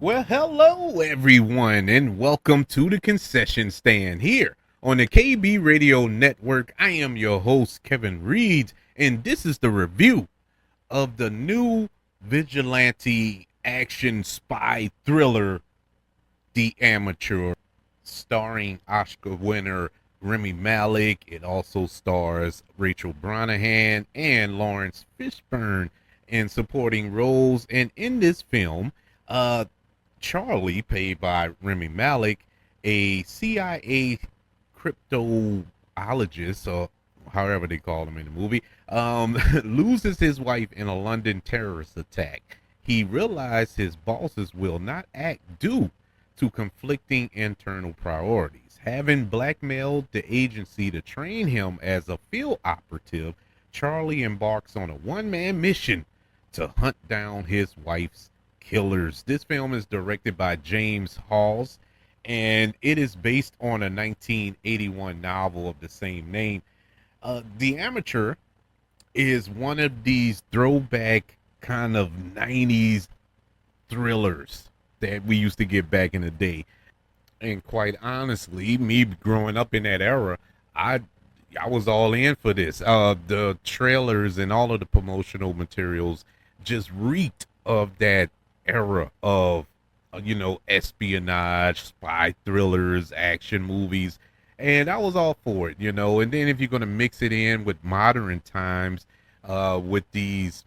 Well, hello everyone, and welcome to the concession stand here on the KB Radio Network. I am your host, Kevin Reed, and this is the review of the new vigilante action spy thriller, The Amateur, starring Oscar winner Rami Malek. It also stars Rachel Brosnahan and Lawrence Fishburne in supporting roles. And in this film, uh, Charlie, played by Rami Malek, a CIA cryptologist, or however they call him in the movie, loses his wife in a London terrorist attack. He realized his bosses will not act due to conflicting internal priorities. Having blackmailed the agency to train him as a field operative, Charlie embarks on a one-man mission to hunt down his wife's killers. This film is directed by James Hawes, and it is based on a 1981 novel of the same name. The Amateur is one of these throwback kind of 90s thrillers that we used to get back in the day. And quite honestly, me growing up in that era, I I was all in for this. The trailers and all of the promotional materials just reeked of that era of espionage, spy thrillers, action movies, and I was all for it. And then if you're gonna mix it in with modern times, with these,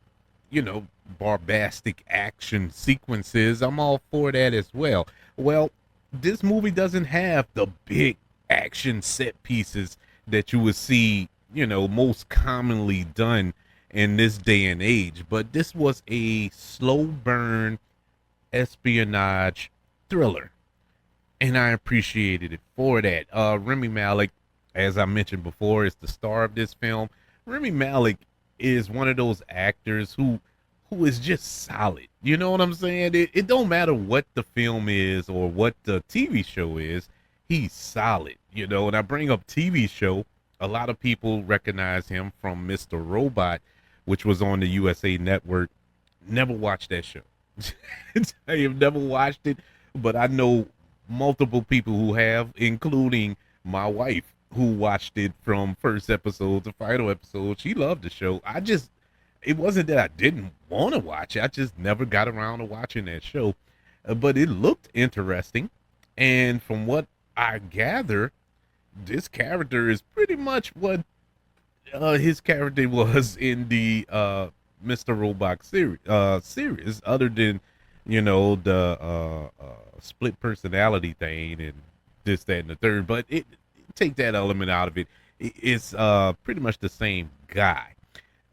bombastic action sequences, I'm all for that as well. Well, this movie doesn't have the big action set pieces that you would see, most commonly done in this day and age. But this was a slow burn espionage thriller, and I appreciated it for that. Remy Malik, as I mentioned before, is the star of this film. Remy Malik is one of those actors who is just solid. You know what I'm saying? It don't matter what the film is or what the TV show is, he's solid. And I bring up TV show. A lot of people recognize him from Mr. Robot, which was on the USA Network. Never watched that show. I have never watched it, but I know multiple people who have, including my wife, who watched it from first episode to final episode. She loved the show. It wasn't that I didn't want to watch it. I just never got around to watching that show. But it looked interesting. And from what I gather, this character is pretty much what his character was in the Mr. Robot series, other than the split personality thing and this, that, and the third. But take that element out of it. It's pretty much the same guy.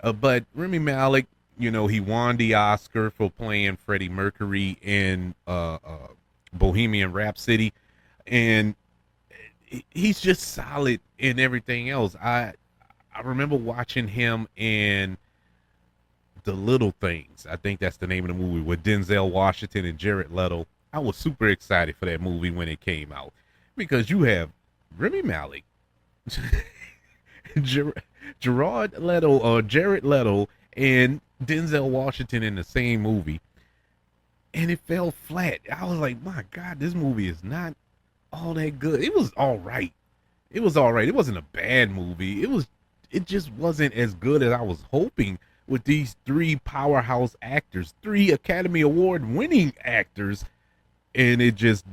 But Remy Malik, he won the Oscar for playing Freddie Mercury in Bohemian Rhapsody, and he's just solid in everything else. I remember watching him in The Little Things. I think that's the name of the movie, with Denzel Washington and Jared Leto. I was super excited for that movie when it came out, because you have Remy Malik, Gerard Leto, or Jared Leto, and Denzel Washington in the same movie, and it fell flat. I was like, my God, this movie is not all that good. It was all right. It was all right. It wasn't a bad movie. It just wasn't as good as I was hoping, with these three powerhouse actors, three Academy Award winning actors, and it just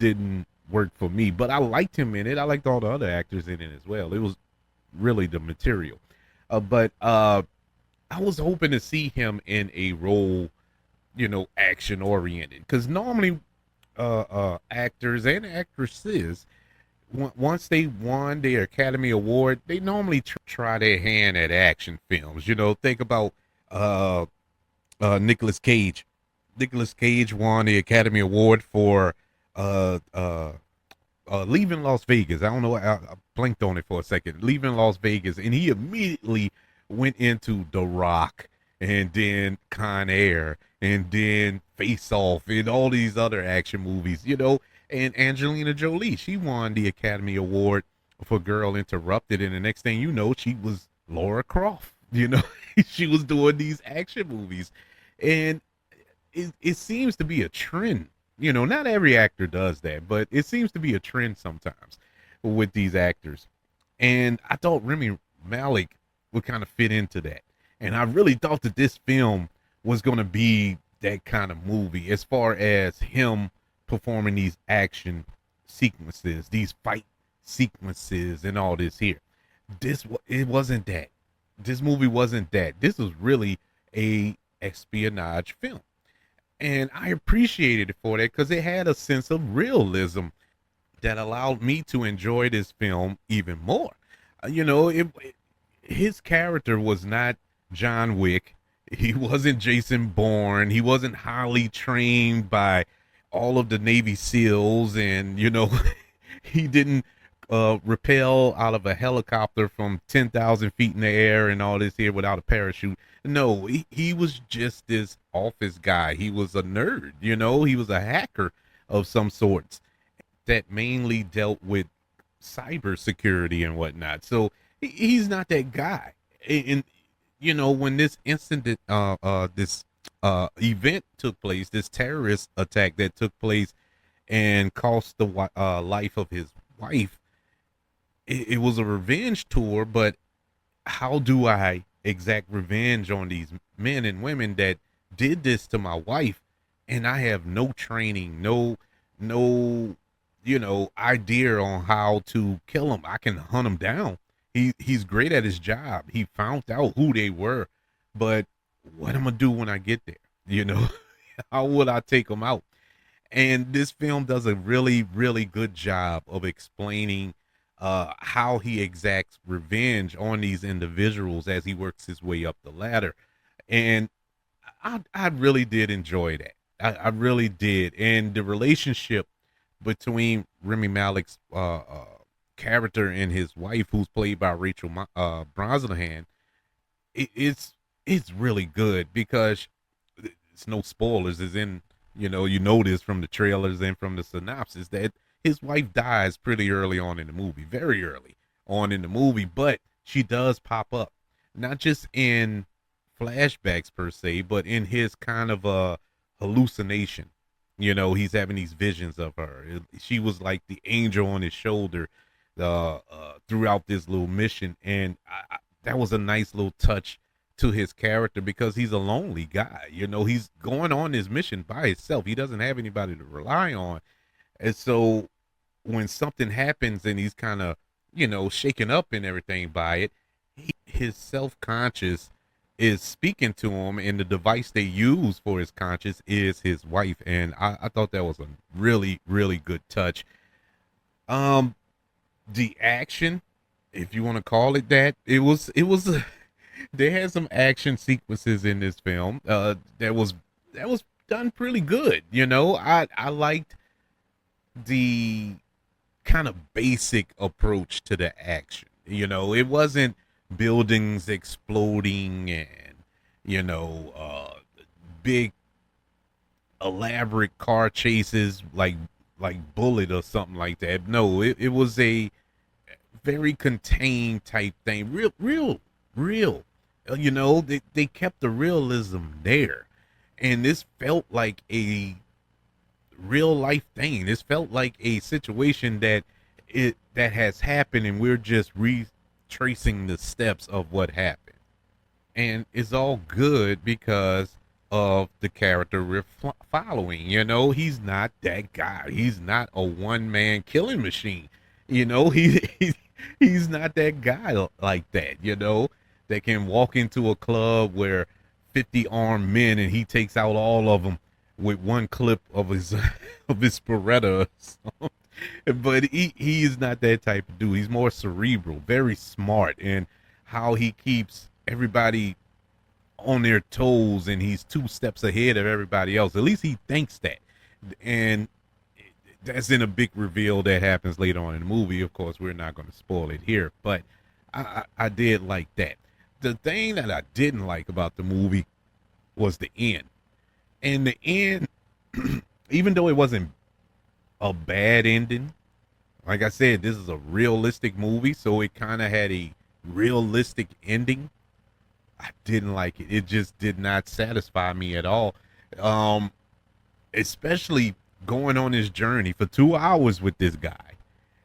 didn't work for me. But I liked him in it. I liked all the other actors in it as well. It was really the material. But I was hoping to see him in a role, action oriented, because normally actors and actresses, once they won their Academy Award, they normally try their hand at action films. Think about Nicolas Cage. Nicolas Cage won the Academy Award for Leaving Las Vegas. I don't know. I blinked on it for a second. Leaving Las Vegas, and he immediately went into The Rock, and then Con Air, and then Face Off, and all these other action movies. And Angelina Jolie, she won the Academy Award for Girl Interrupted, and the next thing you know, she was Laura Croft. She was doing these action movies, and it seems to be a trend Not every actor does that, but it seems to be a trend sometimes with these actors. And I thought Remy Malik would kind of fit into that. And I really thought that this film was going to be that kind of movie as far as him performing these action sequences, these fight sequences, and all this here. It wasn't that. This movie wasn't that. This was really a espionage film, and I appreciated it for that because it had a sense of realism that allowed me to enjoy this film even more. His character was not John Wick. He wasn't Jason Bourne. He wasn't highly trained by all of the Navy SEALs, and he didn't rappel out of a helicopter from 10,000 feet in the air and all this here without a parachute. No, he was just this office guy. He was a nerd, he was a hacker of some sorts that mainly dealt with cybersecurity and whatnot. So he's not that guy. And when this incident, this event took place, this terrorist attack that took place and cost the life of his wife, it was a revenge tour. But how do I exact revenge on these men and women that did this to my wife, and I have no training, no idea on how to kill them? I can hunt them down. He's great at his job. He found out who they were, but what I'm gonna do when I get there? How would I take them out? And this film does a really, really good job of explaining how he exacts revenge on these individuals as he works his way up the ladder. And I really did enjoy that. I really did. And the relationship between Remy Malek's character and his wife, who's played by Rachel Brosnahan, it's really good because it's no spoilers. Is in you notice from the trailers and from the synopsis that his wife dies pretty early on in the movie, very early on in the movie, but she does pop up, not just in flashbacks per se, but in his kind of a hallucination. He's having these visions of her. She was like the angel on his shoulder throughout this little mission, and that was a nice little touch to his character because he's a lonely guy. He's going on this mission by himself. He doesn't have anybody to rely on, and so when something happens and he's kind of shaken up and everything by it, his self-conscious is speaking to him, and the device they use for his conscious is his wife. And I thought that was a really, really good touch. The action, if you want to call it that, it was they had some action sequences in this film that was done pretty good. I liked the kind of basic approach to the action. It wasn't buildings exploding and big elaborate car chases like Bullet or something like that. No, it was a very contained type thing. Real. They kept the realism there, and this felt like a real life thing. This felt like a situation that has happened, and we're just retracing the steps of what happened. And it's all good because of the character we're following. He's not that guy. He's not a one-man killing machine. He's not that guy like that. That can walk into a club where 50 armed men and he takes out all of them with one clip of his Beretta. But he is not that type of dude. He's more cerebral, very smart, and how he keeps everybody on their toes, and he's 2 steps ahead of everybody else. At least he thinks that. And that's in a big reveal that happens later on in the movie. Of course, we're not going to spoil it here, but I did like that. The thing that I didn't like about the movie was the end. And the end, even though it wasn't a bad ending, like I said, this is a realistic movie, so it kind of had a realistic ending. I didn't like it. It just did not satisfy me at all. Especially going on this journey for 2 hours with this guy.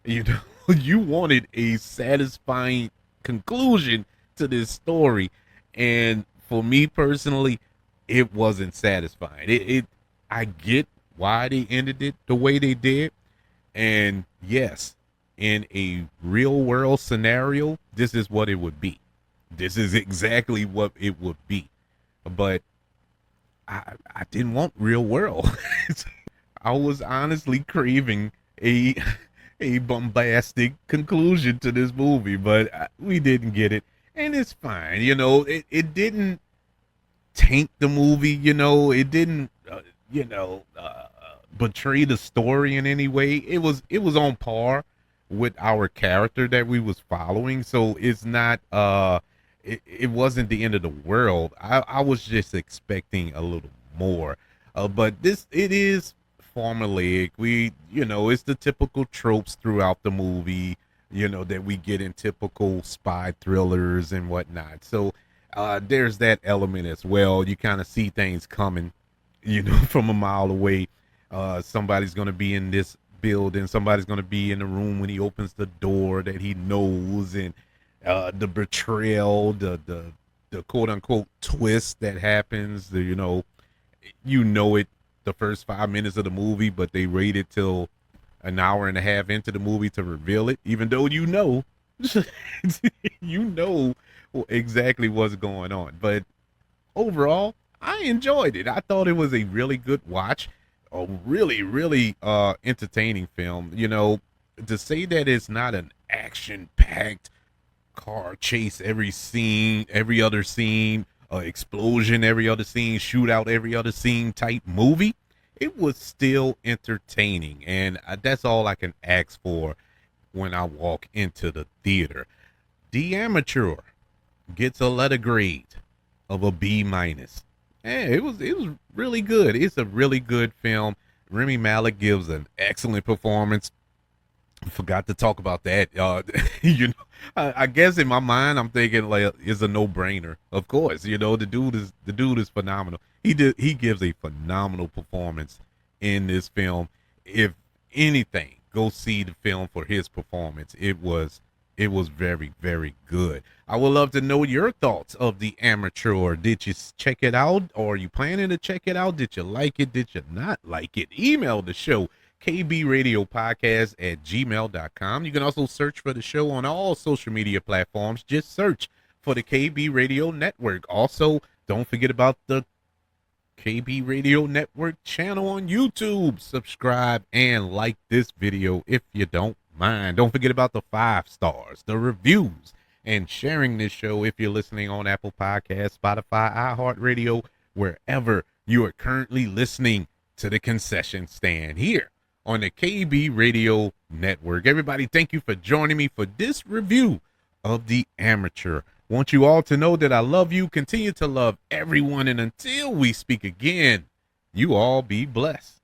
You know, you wanted a satisfying conclusion to this story, and for me personally, it wasn't satisfying. I get why they ended it the way they did, and yes, in a real world scenario, this is what it would be. This is exactly what it would be. But I didn't want real world. I was honestly craving a a bombastic conclusion to this movie, but we didn't get it, and it's fine. You know, it didn't taint the movie. You know, it didn't you know betray the story in any way. It was on par with our character that we was following, so it's not it wasn't the end of the world. I was just expecting a little more. But this it is formulaic. It's the typical tropes throughout the movie, that we get in typical spy thrillers and whatnot. So there's that element as well. You kind of see things coming, from a mile away. Somebody's going to be in this building. Somebody's going to be in the room when he opens the door that he knows, and the betrayal, the quote unquote twist that happens. It the first 5 minutes of the movie, but they waited till an hour and a half into the movie to reveal it, even though you know exactly what's going on. But overall, I enjoyed it. I thought it was a really good watch, a really, really entertaining film. To say that it's not an action-packed car chase every other scene, explosion every other scene, shootout every other scene type movie, it was still entertaining, and that's all I can ask for when I walk into the theater. The Amateur gets a letter grade of a B minus. And it was really good. It's a really good film. Rami Malek gives an excellent performance. Forgot to talk about that. I guess in my mind I'm thinking like it's a no-brainer. Of course, the dude is phenomenal. He gives a phenomenal performance in this film. If anything, go see the film for his performance. It was very, very good. I would love to know your thoughts of The Amateur. Did you check it out, or are you planning to check it out? Did you like it? Did you not like it? Email the show, kbradiopodcast@gmail.com. You can also search for the show on all social media platforms. Just search for the KB Radio Network. Also, don't forget about the KB Radio Network channel on YouTube. Subscribe and like this video if you don't mind. Don't forget about the 5 stars, the reviews, and sharing this show if you're listening on Apple Podcasts, Spotify, iHeartRadio, wherever you are currently listening to the concession stand here on the KB Radio Network. Everybody, thank you for joining me for this review of The Amateur. Want you all to know that I love you, continue to love everyone, and until we speak again, you all be blessed.